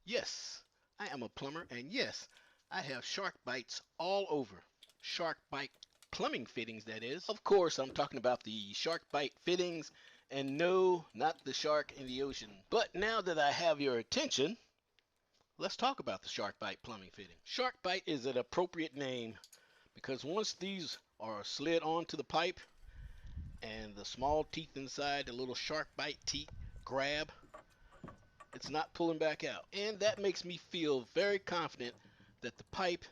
Yes, I am a plumber, and yes, I have shark bites all over. Shark bite plumbing fittings, that is. Of course, I'm talking about the shark bite fittings, and no, not the shark in the ocean. But now that I have your attention, let's talk about the shark bite plumbing fitting. Shark bite is an appropriate name because once these are slid onto the pipe and the small teeth inside, the little shark bite teeth grab, it's not pulling back out. And that makes me feel very confident that the pipe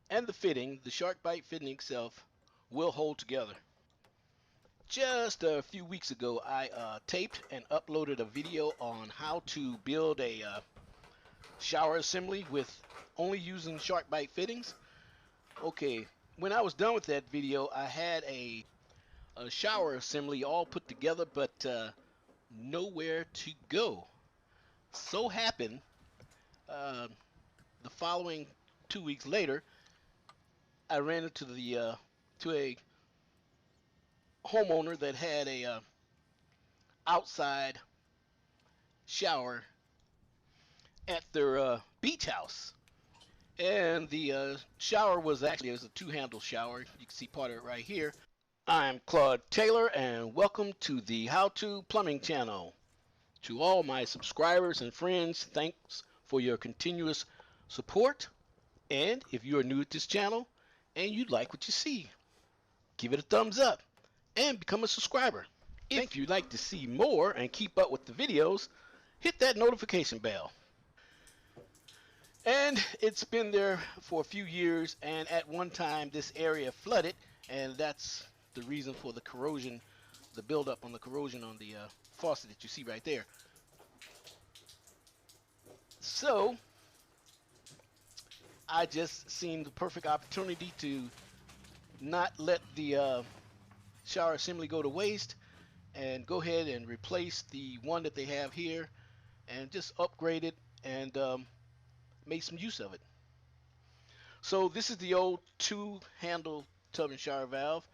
and the fitting, the shark bite fitting itself, will hold together. Just a few weeks ago, I taped and uploaded a video on how to build a shower assembly with only using shark bite fittings. Okay, when I was done with that video, I had a shower assembly all put together, but nowhere to go. So happened uh, the following 2 weeks later, I ran into the to a homeowner that had a outside shower at their beach house, and the shower was actually, it was a two-handle shower. You can see part of it right here. I'm Claude Taylor, and welcome to the How To Plumbing channel. To all my subscribers and friends, thanks for your continuous support. And if you are new to this channel and you like what you see, give it a thumbs up and become a subscriber. If you'd like to see more and keep up with the videos, hit that notification bell. And it's been there for a few years, and at one time this area flooded, and that's the reason for the corrosion, the buildup on the corrosion on the faucet that you see right there. So I just seen the perfect opportunity to not let the shower assembly go to waste and go ahead and replace the one that they have here and just upgrade it and make some use of it. So this is the old two-handle tub and shower valve,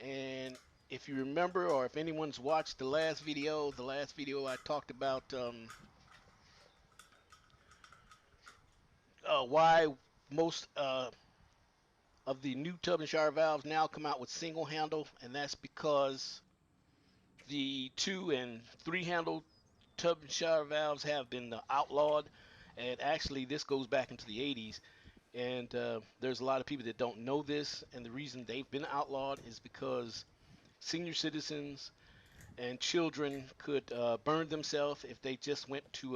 and if you remember, or if anyone's watched the last video I talked about why most of the new tub and shower valves now come out with single handle, and that's because the two and three handle tub and shower valves have been outlawed. And actually this goes back into the 80s, and there's a lot of people that don't know this, and the reason they've been outlawed is because senior citizens and children could burn themselves if they just went to